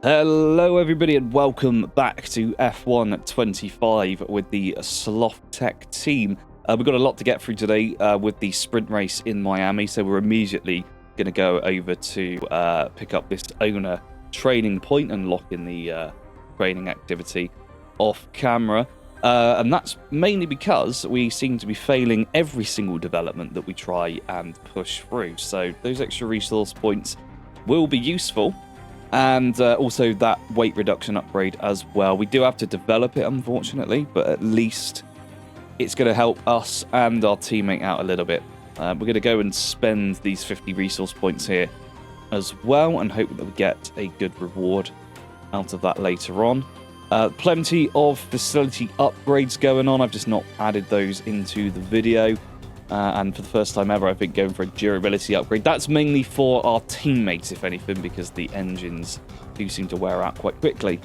Hello everybody and welcome back to F1 25 with the Slothz team. We've got a lot to get through today with the sprint race in Miami, so we're immediately going to go over to pick up this owner training point and lock in the training activity off camera. And that's mainly because we seem to be failing every single development that we try and push through. So those extra resource points will be useful. And also that weight reduction upgrade as well. We do have to develop it, unfortunately, but at least it's going to help us and our teammate out a little bit. We're going to go and spend these 50 resource points here as well and hope that we get a good reward out of that later on. Plenty of facility upgrades going on. I've just not added those into the video. And for the first time ever, I think going for a durability upgrade. That's mainly for our teammates, if anything, because the engines do seem to wear out quite quickly.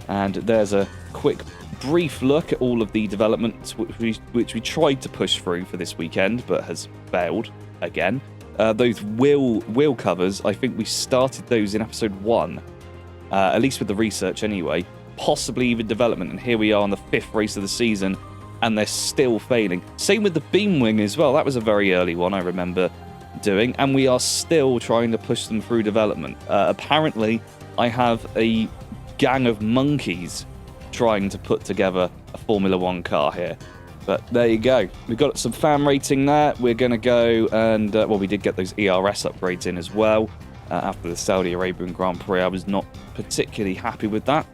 And there's a quick, brief look at all of the developments which we tried to push through for this weekend, but has failed again. Those wheel covers, I think we started those in episode 1, at least with the research anyway, possibly even development. And here we are on the 5th race of the season, and they're still failing. Same with the beam wing as well. That was a very early one I remember doing, and we are still trying to push them through development. Apparently, I have a gang of monkeys trying to put together a Formula 1 car here. But there you go. We've got some fan rating there. We're going to go and... well, we did get those ERS upgrades in as well. After the Saudi Arabian Grand Prix, I was not particularly happy with that.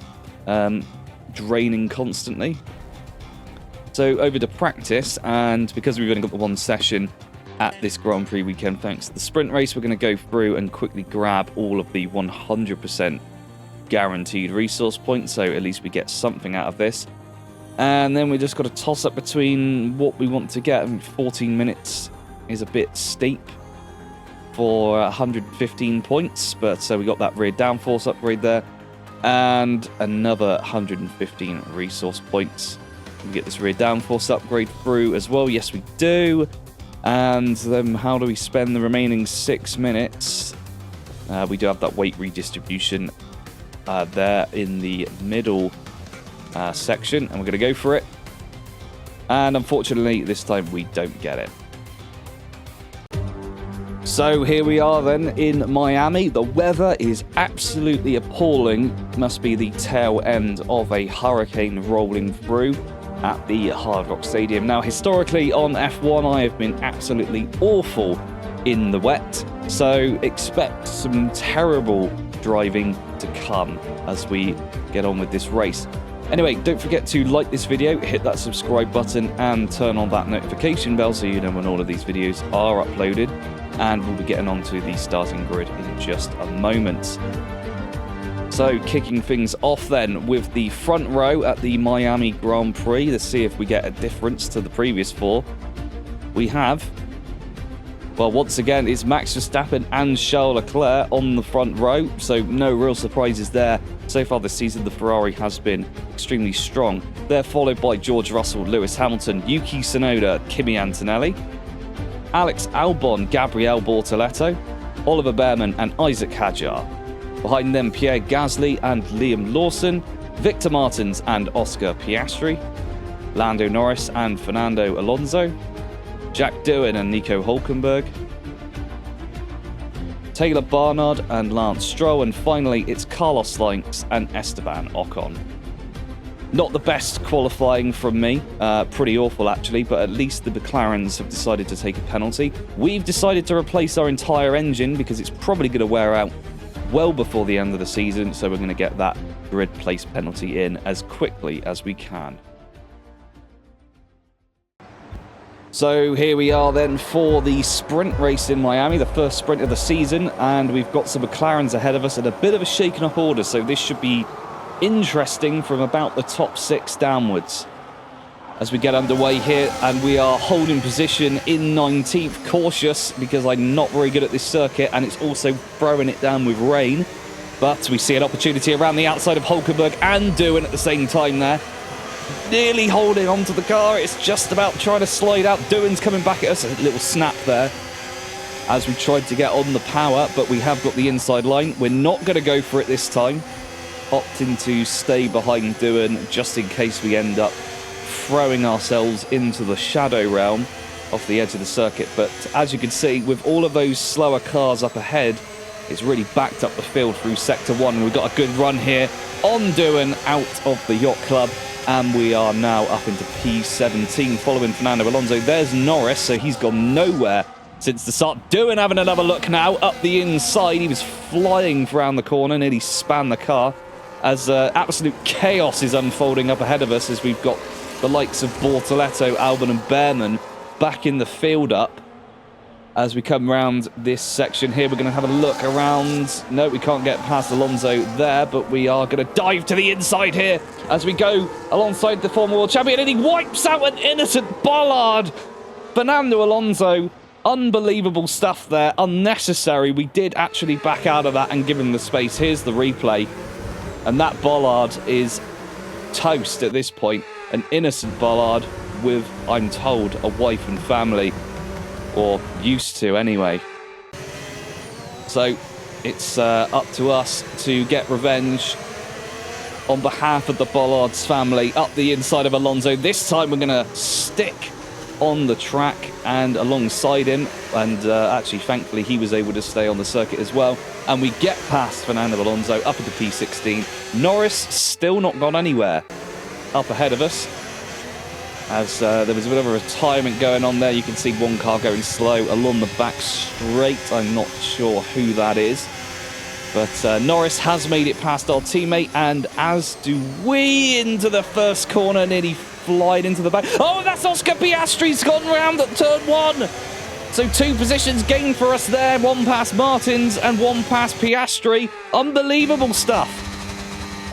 Draining constantly. So over to practice, and because we've only got the one session at this Grand Prix weekend thanks to the sprint race, we're going to go through and quickly grab all of the 100% guaranteed resource points, so at least we get something out of this. And then we just got to toss up between what we want to get. I mean, 14 minutes is a bit steep for 115 points, but so we got that rear downforce upgrade there, and another 115 resource points. We get this rear downforce upgrade through as well. Yes, we do. And then how do we spend the remaining 6 minutes? We do have that weight redistribution there in the middle section, and we're going to go for it. And unfortunately, this time we don't get it. So here we are then in Miami. The weather is absolutely appalling. Must be the tail end of a hurricane rolling through at the Hard Rock Stadium. Now, historically on F1, I have been absolutely awful in the wet, so expect some terrible driving to come as we get on with this race. Anyway, don't forget to like this video, hit that subscribe button, and turn on that notification bell so you know when all of these videos are uploaded, and we'll be getting onto the starting grid in just a moment. So, kicking things off then with the front row at the Miami Grand Prix. Let's see if we get a difference to the previous 4. We have, well, once again, it's Max Verstappen and Charles Leclerc on the front row. So, no real surprises there. So far this season, the Ferrari has been extremely strong. They're followed by George Russell, Lewis Hamilton, Yuki Tsunoda, Kimi Antonelli, Alex Albon, Gabriel Bortoleto, Oliver Behrman, and Isaac Hadjar. Behind them, Pierre Gasly and Liam Lawson, Victor Martins and Oscar Piastri, Lando Norris and Fernando Alonso, Jack Doohan and Nico Hülkenberg, Taylor Barnard and Lance Stroll, and finally it's Carlos Sainz and Esteban Ocon. Not the best qualifying from me, pretty awful actually, but at least the McLarens have decided to take a penalty. We've decided to replace our entire engine because it's probably going to wear out well before the end of the season, so we're going to get that grid place penalty in as quickly as we can. So here we are then for the sprint race in Miami, the first sprint of the season, and we've got some McLarens ahead of us in a bit of a shaken up order, so this should be interesting from about the top 6 downwards as we get underway here, and we are holding position in 19th. Cautious because I'm not very good at this circuit, and it's also throwing it down with rain, but we see an opportunity around the outside of Hülkenberg and Doohan at the same time there. Nearly holding onto the car. It's just about trying to slide out. Doohan's coming back at us. A little snap there. as we tried to get on the power, but we have got the inside line. We're not going to go for it this time. Opting to stay behind Doohan just in case we end up throwing ourselves into the shadow realm off the edge of the circuit. But as you can see, with all of those slower cars up ahead, it's really backed up the field through Sector 1. We've got a good run here on Doohan out of the Yacht Club. And we are now up into P17 following Fernando Alonso. There's Norris, so he's gone nowhere since the start. Doohan having another look now up the inside. He was flying around the corner, nearly span the car as absolute chaos is unfolding up ahead of us as we've got the likes of Bortoletto, Albon and Behrman back in the field up. As we come around this section here, we're going to have a look around. No, we can't get past Alonso there, but we are going to dive to the inside here as we go alongside the former world champion, and he wipes out an innocent bollard. Fernando Alonso, unbelievable stuff there, unnecessary. We did actually back out of that and give him the space. Here's the replay, and that bollard is toast at this point. An innocent bollard with, I'm told, a wife and family. Or used to, anyway. So, it's up to us to get revenge on behalf of the Bollard's family up the inside of Alonso. This time we're going to stick on the track and alongside him. And actually, thankfully, he was able to stay on the circuit as well. And we get past Fernando Alonso up into P16. Norris still not gone anywhere up ahead of us. As there was a bit of a retirement going on there. You can see one car going slow along the back straight. I'm not sure who that is. But Norris has made it past our teammate, and as do we into the first corner, nearly flying into the back. Oh, that's Oscar Piastri's gone round at turn 1. So 2 positions gained for us there. 1 past Martins and 1 past Piastri. Unbelievable stuff.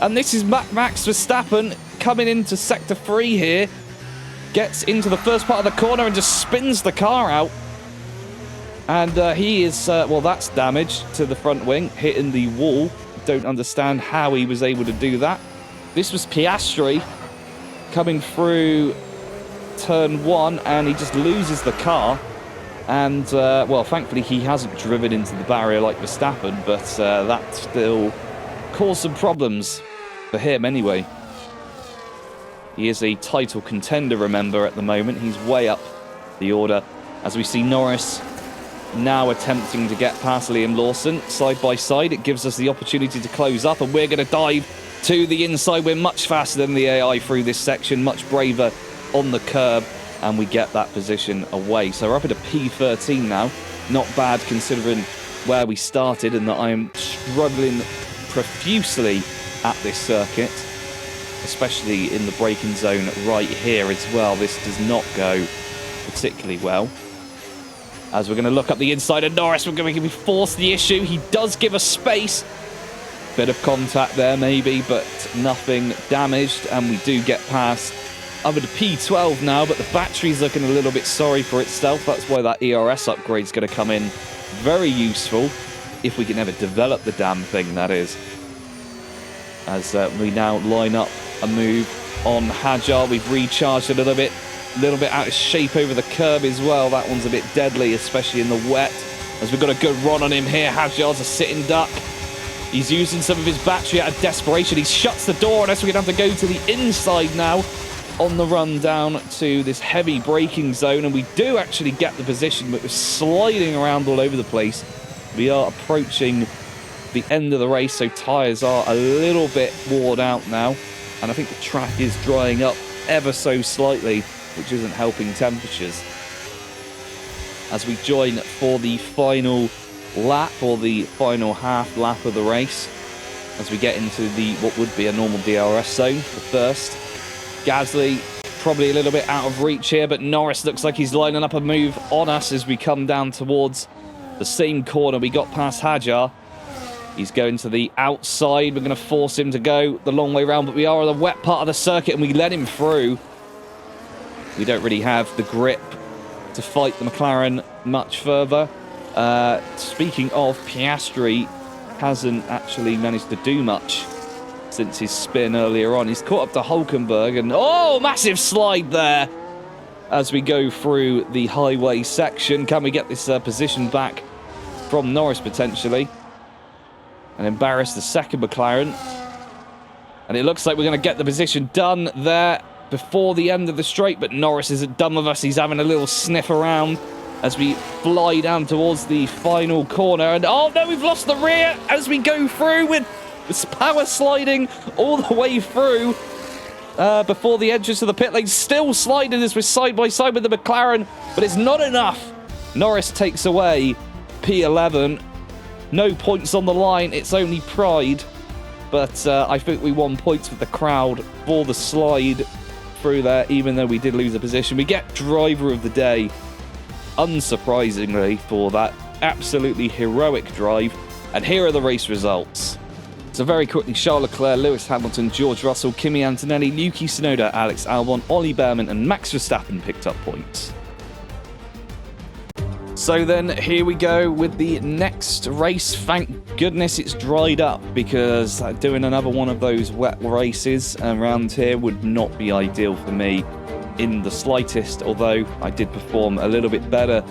And this is Max Verstappen coming into Sector 3 here. Gets into the first part of the corner and just spins the car out. And he is, well, that's damage to the front wing, hitting the wall. Don't understand how he was able to do that. This was Piastri coming through turn 1, and he just loses the car. And, well, thankfully he hasn't driven into the barrier like Verstappen, but that still caused some problems for him anyway. He is a title contender, remember, at the moment. He's way up the order. As we see Norris now attempting to get past Liam Lawson side by side. It gives us the opportunity to close up, and we're going to dive to the inside. We're much faster than the AI through this section, much braver on the curb, and we get that position away. So we're up at a P13 now. Not bad considering where we started and that I am struggling profusely at this circuit, especially in the braking zone right here as well. This does not go particularly well. As we're going to look up the inside of Norris, we're going to force the issue. He does give us space. Bit of contact there maybe, but nothing damaged. And we do get past up to P12 now, but the battery's looking a little bit sorry for itself. That's why that ERS upgrade's going to come in very useful, if we can ever develop the damn thing, that is. As we now line up a move on Hajar. We've recharged a little bit out of shape over the curb as well. That one's a bit deadly, especially in the wet. As we've got a good run on him here. Hajar's a sitting duck. He's using some of his battery out of desperation. He shuts the door, and we're going to have to go to the inside now on the run down to this heavy braking zone. And we do actually get the position, but we're sliding around all over the place. We are approaching the end of the race, so tyres are a little bit worn out now. And I think the track is drying up ever so slightly, which isn't helping temperatures. As we join for the final lap, or the final half lap of the race, as we get into the what would be a normal DRS zone, the first. Gasly probably a little bit out of reach here, but Norris looks like he's lining up a move on us as we come down towards the same corner we got past Hajar. He's going to the outside. We're going to force him to go the long way around, but we are on the wet part of the circuit and we let him through. We don't really have the grip to fight the McLaren much further. Speaking of, Piastri hasn't actually managed to do much since his spin earlier on. He's caught up to Hulkenberg, and oh, massive slide there. as we go through the highway section. Can we get this position back from Norris potentially and embarrass the second McLaren? And it looks like we're going to get the position done there before the end of the straight, but Norris isn't done with us. He's having a little sniff around as we fly down towards the final corner. And oh no, we've lost the rear as we go through with this power sliding all the way through before the entrance of the pit lane. Still sliding as we're side by side with the McLaren, but it's not enough. Norris takes away P11. No points on the line. It's only pride. But I think we won points with the crowd for the slide through there, even though we did lose a position. We get driver of the day, unsurprisingly, for that absolutely heroic drive. And here are the race results. So very quickly, Charles Leclerc, Lewis Hamilton, George Russell, Kimi Antonelli, Yuki Tsunoda, Alex Albon, Ollie Behrman and Max Verstappen picked up points. So then, here we go with the next race. Thank goodness it's dried up, because doing another one of those wet races around here would not be ideal for me in the slightest, although I did perform a little bit better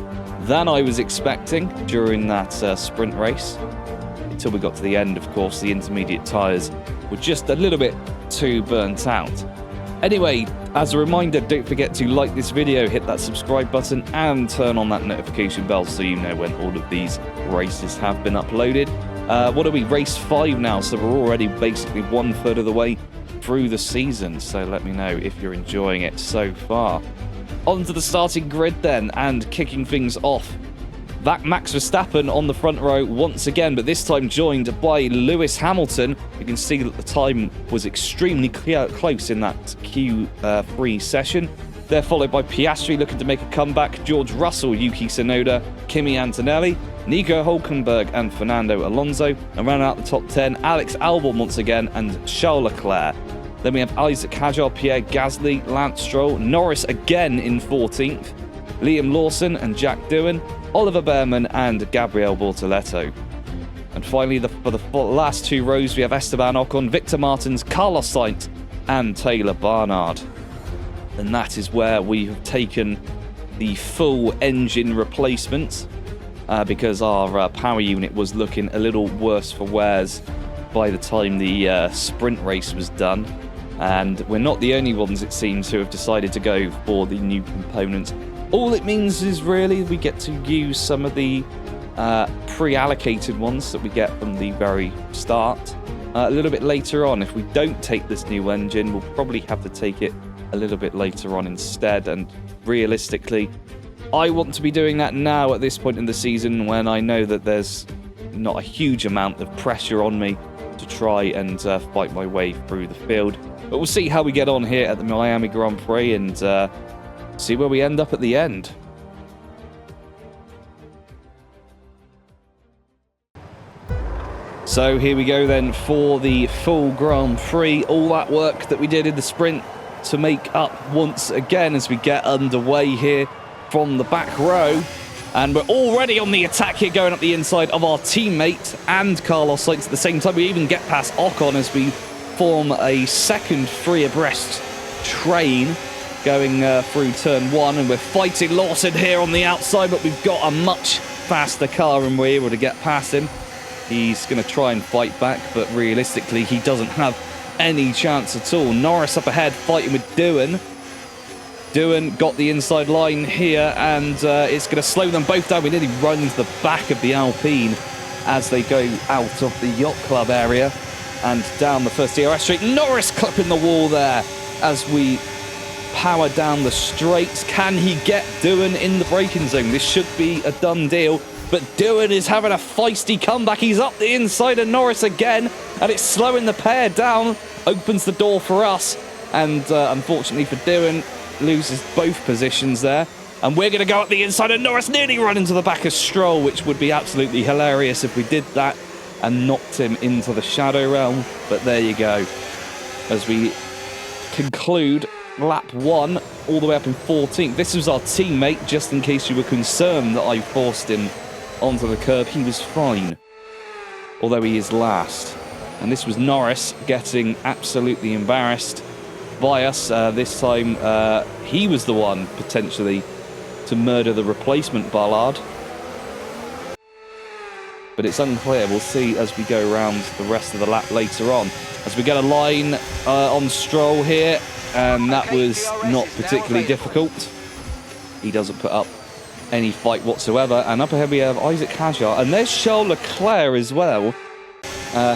than I was expecting during that sprint race. Until we got to the end, of course, the intermediate tyres were just a little bit too burnt out. Anyway, as a reminder, don't forget to like this video, hit that subscribe button and turn on that notification bell so you know when all of these races have been uploaded. What are we? Race 5 now, so we're already basically 1/3 of the way through the season, so let me know if you're enjoying it so far. On to the starting grid then, and kicking things off, that Max Verstappen on the front row once again, but this time joined by Lewis Hamilton. You can see that the time was extremely close in that Q3 session. They're followed by Piastri looking to make a comeback, George Russell, Yuki Tsunoda, Kimi Antonelli, Nico Hülkenberg and Fernando Alonso. And round out the top 10, Alex Albon once again and Charles Leclerc. Then we have Isaac Hadjar, Pierre Gasly, Lance Stroll, Norris again in 14th, Liam Lawson and Jack Doohan, Oliver Behrman and Gabriel Bortoleto. And finally, for the last two rows, we have Esteban Ocon, Victor Martins, Carlos Sainz and Taylor Barnard. And that is where we have taken the full engine replacement because our power unit was looking a little worse for wears by the time the sprint race was done. And we're not the only ones, it seems, who have decided to go for the new components. All it means is really we get to use some of the pre-allocated ones that we get from the very start a little bit later on. If we don't take this new engine, we'll probably have to take it a little bit later on instead. And realistically, I want to be doing that now at this point in the season when I know that there's not a huge amount of pressure on me to try and fight my way through the field. But we'll see how we get on here at the Miami Grand Prix and see where we end up at the end. So here we go then for the full Grand Prix. All that work that we did in the sprint to make up once again as we get underway here from the back row. And we're already on the attack here, going up the inside of our teammate and Carlos Sainz at the same time. We even get past Ocon as we form a second three abreast train going through turn 1, and we're fighting Lawson here on the outside, but we've got a much faster car and we're able to get past him. He's going to try and fight back, but realistically he doesn't have any chance at all. Norris up ahead fighting with Doohan. Doohan got the inside line here, and it's going to slow them both down. We nearly run into the back of the Alpine as they go out of the Yacht Club area and down the first DRS straight. Norris clipping the wall there as we power down the straights. Can he get Doohan in the braking zone? This should be a done deal, but Doohan is having a feisty comeback. He's up the inside of Norris again, and it's slowing the pair down. Opens the door for us, and unfortunately for Doohan, loses both positions there. And we're going to go up the inside of Norris, nearly run into the back of Stroll, which would be absolutely hilarious if we did that and knocked him into the shadow realm. But there you go, as we conclude lap 1 all the way up in 14th. This was our teammate, just in case you were concerned that I forced him onto the curb. He was fine, although he is last. And this was Norris getting absolutely embarrassed by us. This time, he was the one, potentially, to murder the replacement Ballard. But it's unclear. We'll see as we go around the rest of the lap later on. As we get a line on Stroll here, and that was not particularly difficult. He doesn't put up any fight whatsoever. And up ahead we have Isaac Hadjar, and there's Charles Leclerc as well,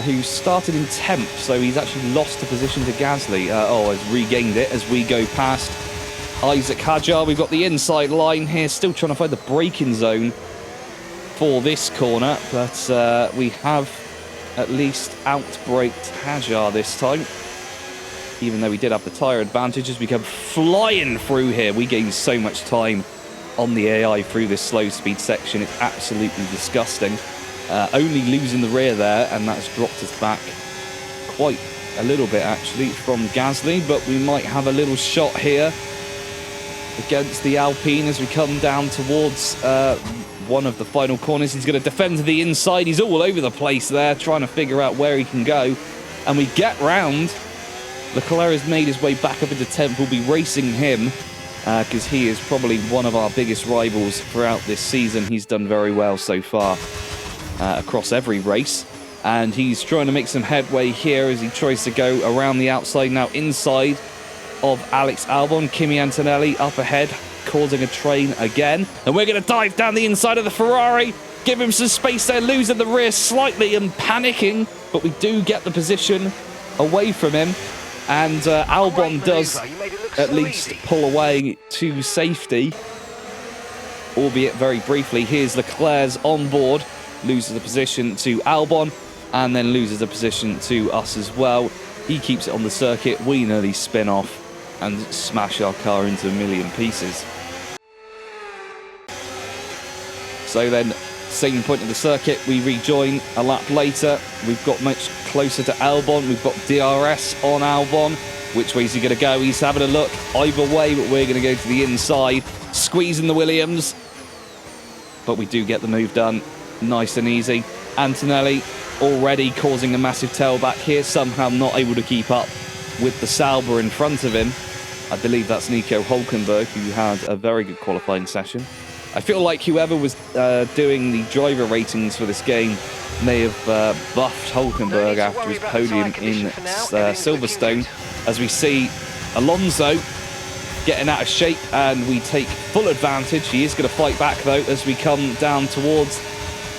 who started in 10th, so he's actually lost the position to Gasly. Has regained it as we go past Isaac Hadjar. We've got the inside line here, still trying to find the braking zone for this corner, but we have at least outbraked Hadjar this time. Even though we did have the tyre advantage, as we come flying through here, we gain so much time on the AI through this slow speed section. It's absolutely disgusting. Only losing the rear there, and that's dropped us back quite a little bit actually from Gasly, but we might have a little shot here against the Alpine as we come down towards one of the final corners. He's going to defend to the inside. He's all over the place there, trying to figure out where he can go, and we get round. Leclerc has made his way back up into 10th. We'll be racing him because he is probably one of our biggest rivals throughout this season. He's done very well so far across every race, and he's trying to make some headway here as he tries to go around the outside now inside of Alex Albon. Kimi Antonelli up ahead, causing a train again, and we're going to dive down the inside of the Ferrari, give him some space there, losing the rear slightly and panicking, but we do get the position away from him. And Albon does at least pull away to safety, albeit very briefly. Here's Leclerc's on board, loses the position to Albon, and then loses the position to us as well. He keeps it on the circuit. We nearly spin off and smash our car into a million pieces. So then, same point of the circuit, we rejoin a lap later. We've got much closer to Albon. We've got DRS on Albon. Which way is he going to go? He's having a look either way, but we're going to go to the inside, squeezing the Williams. But we do get the move done nice and easy. Antonelli already causing a massive tailback here, somehow not able to keep up with the Sauber in front of him. I believe that's Nico Hülkenberg, who had a very good qualifying session. I feel like whoever was doing the driver ratings for this game may have buffed Hülkenberg after his podium in Silverstone, as we see Alonso getting out of shape and we take full advantage. He is going to fight back though as we come down towards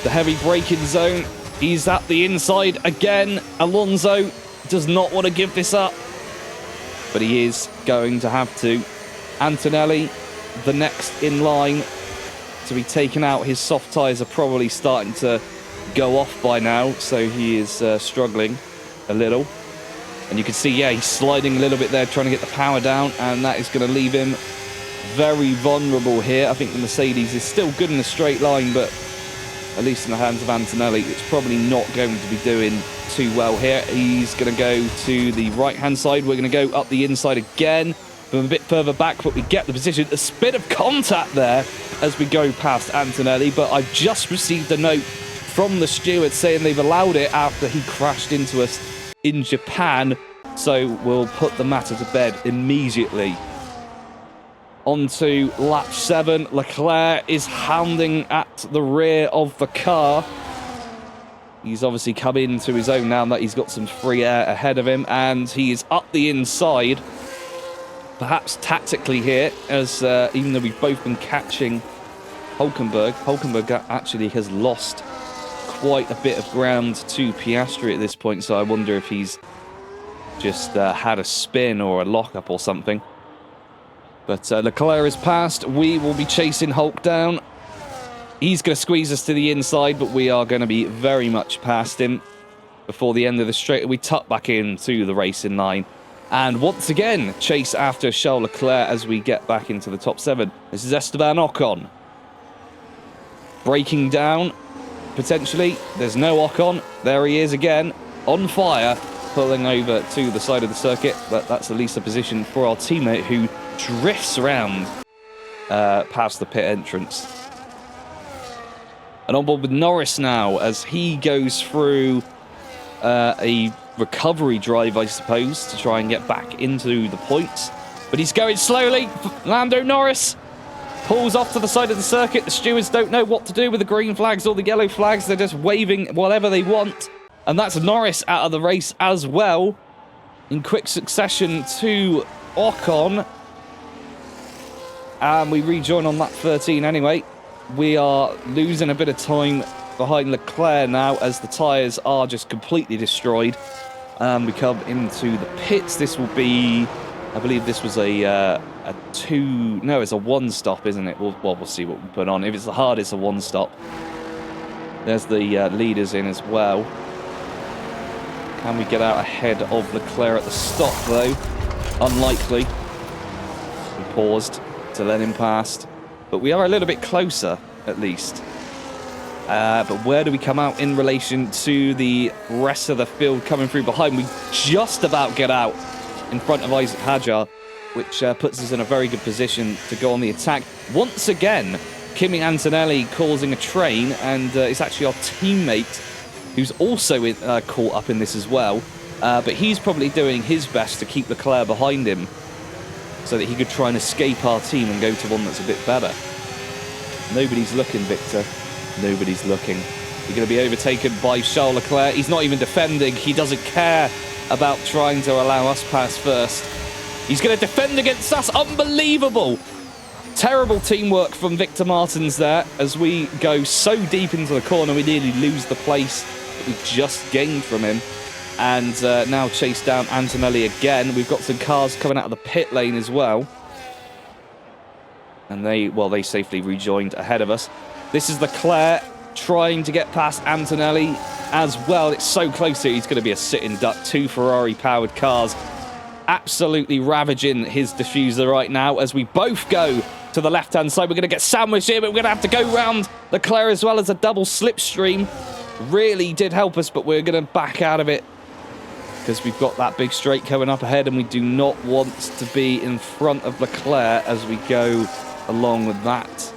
the heavy braking zone. He's at the inside again. Alonso does not want to give this up, but he is going to have to. Antonelli, the next in line to be taken out. His soft tyres are probably starting to go off by now, so he is struggling a little. And you can see, yeah, he's sliding a little bit there, trying to get the power down, and that is going to leave him very vulnerable here. I think the Mercedes is still good in a straight line, but at least in the hands of Antonelli, it's probably not going to be doing too well here. He's going to go to the right-hand side. We're going to go up the inside again from a bit further back, but we get the position. A bit of contact there as we go past Antonelli, but I've just received a note from the steward saying they've allowed it after he crashed into us in Japan, so we'll put the matter to bed immediately. On to lap 7. Leclerc is hounding at the rear of the car. He's obviously come into his own now that he's got some free air ahead of him, and he is up the inside. Perhaps tactically here, as even though we've both been catching Hülkenberg actually has lost quite a bit of ground to Piastri at this point, so I wonder if he's just had a spin or a lockup or something. But Leclerc is passed. We will be chasing Hulk down. He's going to squeeze us to the inside, but we are going to be very much past him before the end of the straight. We tuck back into the racing line. And once again, chase after Charles Leclerc as we get back into the top 7. This is Esteban Ocon. Breaking down, potentially. There's no Ocon. There he is again, on fire, pulling over to the side of the circuit. But that's at least a position for our teammate who drifts around past the pit entrance. And on board with Norris now as he goes through a recovery drive, I suppose, to try and get back into the points. But he's going slowly. Lando Norris pulls off to the side of the circuit. The stewards don't know what to do with the green flags or the yellow flags. They're just waving whatever they want. And that's Norris out of the race as well. In quick succession to Ocon. And we rejoin on lap 13 anyway. We are losing a bit of time behind Leclerc now as the tyres are just completely destroyed. We come into the pits. This will be, I believe this was a it's a one stop, isn't it? We'll see what we put on. If it's the hard, it's a one stop. There's the leaders in as well. Can we get out ahead of Leclerc at the stop though? Unlikely. We paused to let him past, but we are a little bit closer at least. But where do we come out in relation to the rest of the field coming through behind? We just about get out in front of Isaac Hadjar, which puts us in a very good position to go on the attack. Once again, Kimi Antonelli causing a train, and it's actually our teammate who's also caught up in this as well. But he's probably doing his best to keep Leclerc behind him so that he could try and escape our team and go to one that's a bit better. Nobody's looking, Victor. Nobody's looking. We're going to be overtaken by Charles Leclerc. He's not even defending. He doesn't care about trying to allow us past first. He's going to defend against us. Unbelievable. Terrible teamwork from Victor Martins there as we go so deep into the corner we nearly lose the place that we just gained from him. And now chase down Antonelli again. We've got some cars coming out of the pit lane as well. And they safely rejoined ahead of us. This is Leclerc trying to get past Antonelli as well. It's so close here. He's going to be a sitting duck. 2 Ferrari-powered cars. Absolutely ravaging his diffuser right now as we both go to the left-hand side. We're going to get sandwiched here, but we're going to have to go round Leclerc as well as a double slipstream. Really did help us, but we're going to back out of it because we've got that big straight coming up ahead and we do not want to be in front of Leclerc as we go along with that,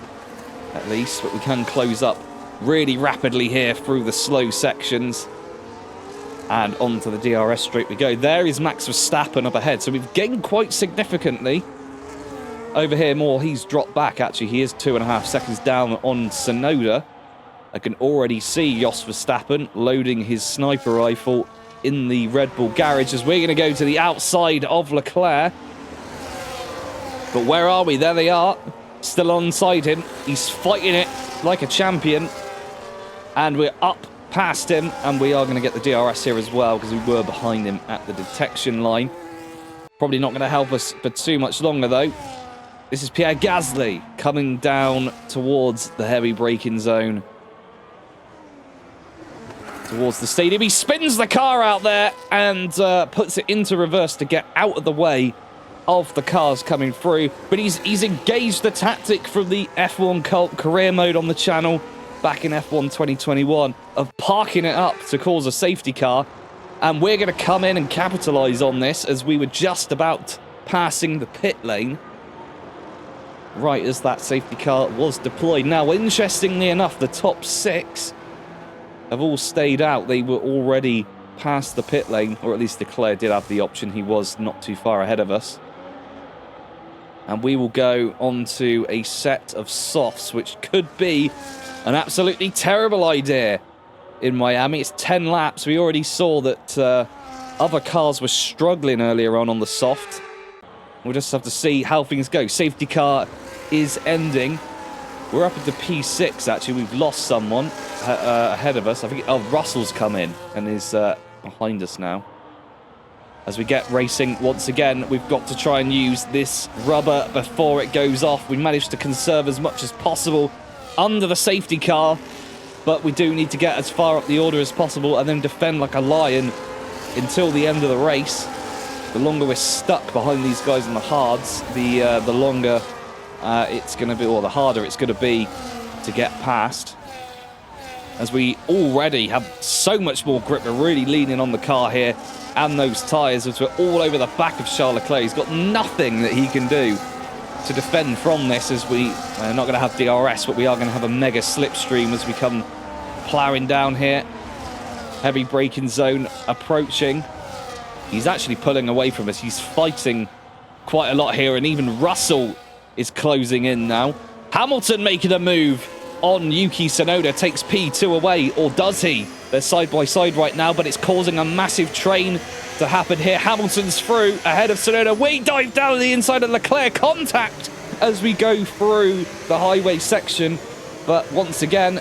at least. But we can close up really rapidly here through the slow sections. And onto the DRS straight we go. There is Max Verstappen up ahead. So we've gained quite significantly. Over here more, he's dropped back actually. He is 2.5 seconds down on Tsunoda. I can already see Jos Verstappen loading his sniper rifle in the Red Bull garage as we're going to go to the outside of Leclerc. But where are we? There they are. Still onside him. He's fighting it like a champion. And we're up past him. And we are going to get the DRS here as well because we were behind him at the detection line. Probably not going to help us for too much longer though. This is Pierre Gasly coming down towards the heavy braking zone. Towards the stadium. He spins the car out there and puts it into reverse to get out of the way of the cars coming through. But he's engaged the tactic from the F1 Cult career mode on the channel back in F1 2021 of parking it up to cause a safety car. And we're going to come in and capitalise on this as we were just about passing the pit lane right as that safety car was deployed. Now, interestingly enough, the top 6 have all stayed out. They were already past the pit lane, or at least Leclerc did have the option. He was not too far ahead of us. And we will go on to a set of softs, which could be an absolutely terrible idea in Miami. It's 10 laps. We already saw that other cars were struggling earlier on the soft. We'll just have to see how things go. Safety car is ending. We're up into P6, actually. We've lost someone ahead of us. I think, Russell's come in and is behind us now. As we get racing once again, we've got to try and use this rubber before it goes off. We managed to conserve as much as possible under the safety car, but we do need to get as far up the order as possible and then defend like a lion until the end of the race. The longer we're stuck behind these guys on the hards, the longer it's going to be, or the harder it's going to be to get past. As we already have so much more grip, we're really leaning on the car here and those tyres as we're all over the back of Charles Leclerc. He's got nothing that he can do to defend from this as we are not going to have DRS, but we are going to have a mega slipstream as we come ploughing down here. Heavy braking zone approaching. He's actually pulling away from us. He's fighting quite a lot here, and even Russell is closing in now. Hamilton making a move on Yuki Tsunoda, takes P2 away, or does he? They're side by side right now, but it's causing a massive train to happen here. Hamilton's through ahead of Tsunoda. We dive down the inside of Leclerc. Contact as we go through the highway section, but once again,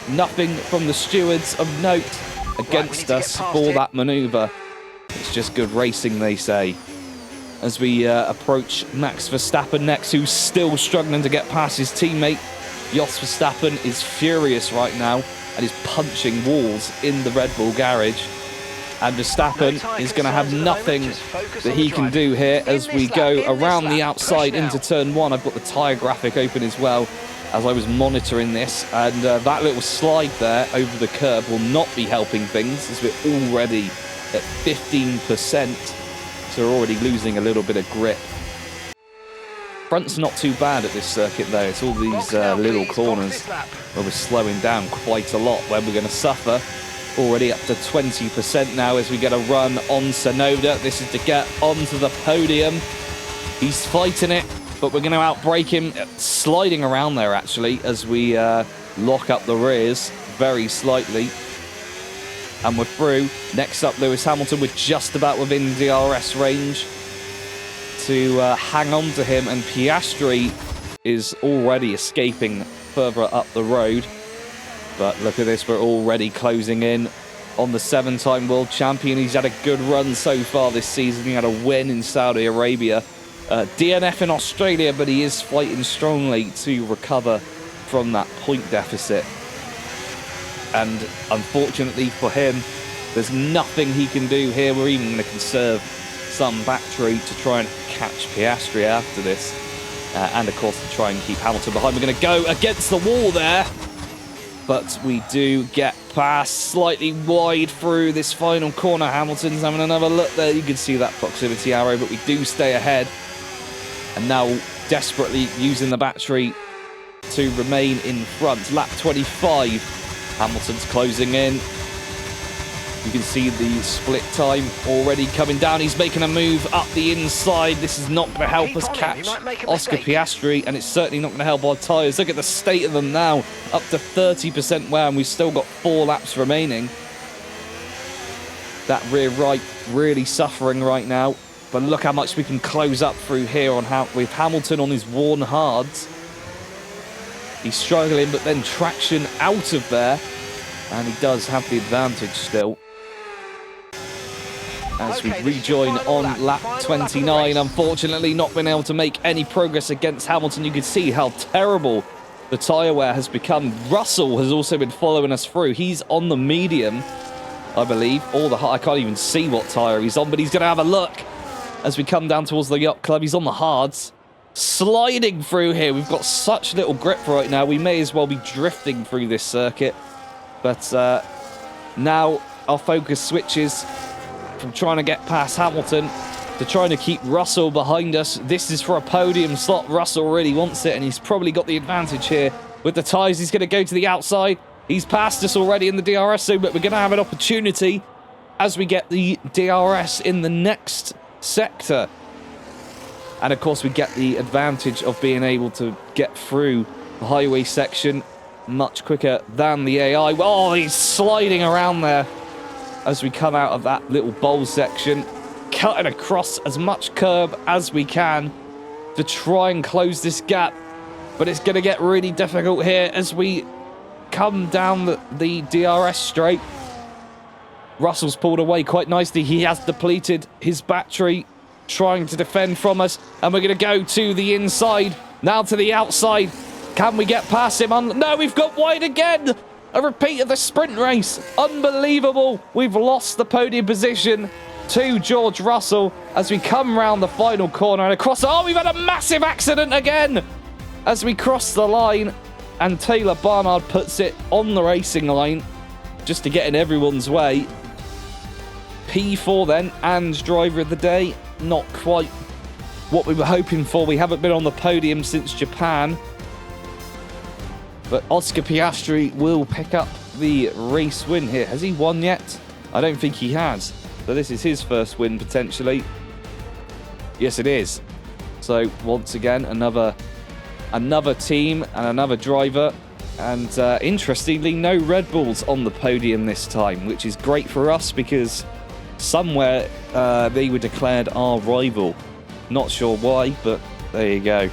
nothing from the stewards of note against us for that manoeuvre. It's just good racing, they say. As we approach Max Verstappen next, who's still struggling to get past his teammate. Jos Verstappen is furious right now and is punching walls in the Red Bull garage. And Verstappen is going to have nothing that he can do here as we go around the outside into turn 1. I've got the tyre graphic open as well as I was monitoring this, and that little slide there over the curb will not be helping things as we're already at 15%, so we're already losing a little bit of grip. Front's not too bad at this circuit though. It's all these little corners where we're slowing down quite a lot, where we're going to suffer. Already up to 20% now as we get a run on Tsunoda. This is to get onto the podium. He's fighting it, but we're going to outbrake him, sliding around there actually as we lock up the rears very slightly. And we're through. Next up, Lewis Hamilton. We're just about within DRS range to hang on to him, and Piastri is already escaping further up the road. But look at this, we're already closing in on the 7-time world champion. He's had a good run so far this season. He had a win in Saudi Arabia, DNF in Australia, but he is fighting strongly to recover from that point deficit. And unfortunately for him, there's nothing he can do here. We're even going to conserve some battery to try and catch Piastri after this. And of course, to try and keep Hamilton behind. We're going to go against the wall there. But we do get past slightly wide through this final corner. Hamilton's having another look there. You can see that proximity arrow, but we do stay ahead. And now desperately using the battery to remain in front. Lap 25. Hamilton's closing in. You can see the split time already coming down. He's making a move up the inside. This is not going to help us catch Oscar Piastri, and it's certainly not going to help our tyres. Look at the state of them now. Up to 30% wear, and we've still got 4 laps remaining. That rear right really suffering right now. But look how much we can close up through here with Hamilton on his worn hards. He's struggling, but then traction out of there. And he does have the advantage still. As we rejoin on lap 29, unfortunately not been able to make any progress against Hamilton. You can see how terrible the tyre wear has become. Russell has also been following us through. He's on the medium, I believe, or the I can't even see what tyre he's on, but he's going to have a look as we come down towards the yacht club. He's on the hards, sliding through here. We've got such little grip right now. We may as well be drifting through this circuit. But now our focus switches from trying to get past Hamilton to trying to keep Russell behind us. This is for a podium slot. Russell really wants it, and he's probably got the advantage here with the tyres. He's going to go to the outside. He's passed us already in the DRS zone, but we're going to have an opportunity as we get the DRS in the next sector. And of course, we get the advantage of being able to get through the highway section much quicker than the AI. Oh, he's sliding around there as we come out of that little bowl section, cutting across as much curb as we can to try and close this gap. But it's going to get really difficult here as we come down the DRS straight. Russell's pulled away quite nicely. He has depleted his battery, trying to defend from us. And we're going to go to the inside, now to the outside. Can we get past him? No, we've got wide again. A repeat of the sprint race. Unbelievable. We've lost the podium position to George Russell as we come round the final corner and across. Oh, we've had a massive accident again as we cross the line, and Taylor Barnard puts it on the racing line just to get in everyone's way. P4 then, and driver of the day. Not quite what we were hoping for. We haven't been on the podium since Japan. But Oscar Piastri will pick up the race win here. Has he won yet? I don't think he has. So this is his first win, potentially. Yes, it is. So, once again, another team and another driver. And interestingly, no Red Bulls on the podium this time, which is great for us because somewhere they were declared our rival. Not sure why, but there you go.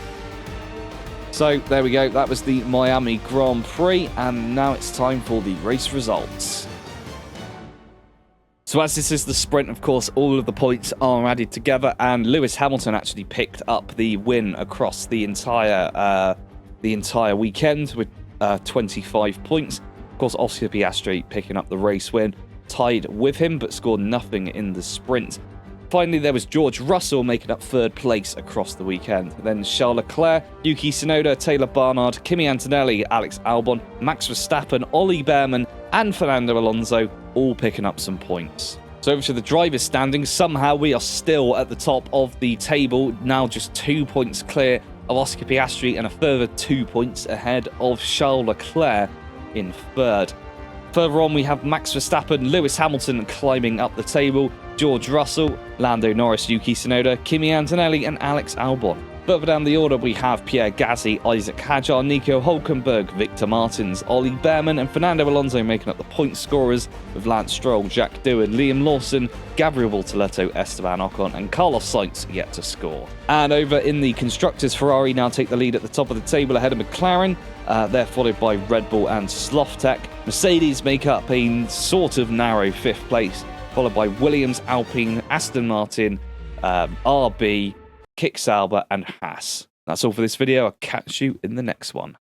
So, there we go. That was the Miami Grand Prix, and now it's time for the race results. So as this is the sprint, of course, all of the points are added together, and Lewis Hamilton actually picked up the win across the entire weekend with 25 points. Of course, Oscar Piastri picking up the race win, tied with him, but scored nothing in the sprint. Finally, there was George Russell making up third place across the weekend. Then Charles Leclerc, Yuki Tsunoda, Taylor Barnard, Kimi Antonelli, Alex Albon, Max Verstappen, Ollie Behrman, and Fernando Alonso all picking up some points. So over to the drivers' standings. Somehow we are still at the top of the table, now just 2 points clear of Oscar Piastri and a further 2 points ahead of Charles Leclerc in third. Further on, we have Max Verstappen, Lewis Hamilton climbing up the table, George Russell, Lando Norris, Yuki Tsunoda, Kimi Antonelli, and Alex Albon. Further down the order, we have Pierre Gasly, Isaac Hadjar, Nico Hülkenberg, Victor Martins, Ollie Behrman, and Fernando Alonso making up the point scorers, with Lance Stroll, Jack Doohan, Liam Lawson, Gabriel Bortoleto, Esteban Ocon, and Carlos Sainz yet to score. And over in the Constructors, Ferrari now take the lead at the top of the table ahead of McLaren. They're followed by Red Bull and Slothz. Mercedes make up a sort of narrow 5th place, followed by Williams, Alpine, Aston Martin, RB, Kick Sauber, and Haas. That's all for this video. I'll catch you in the next one.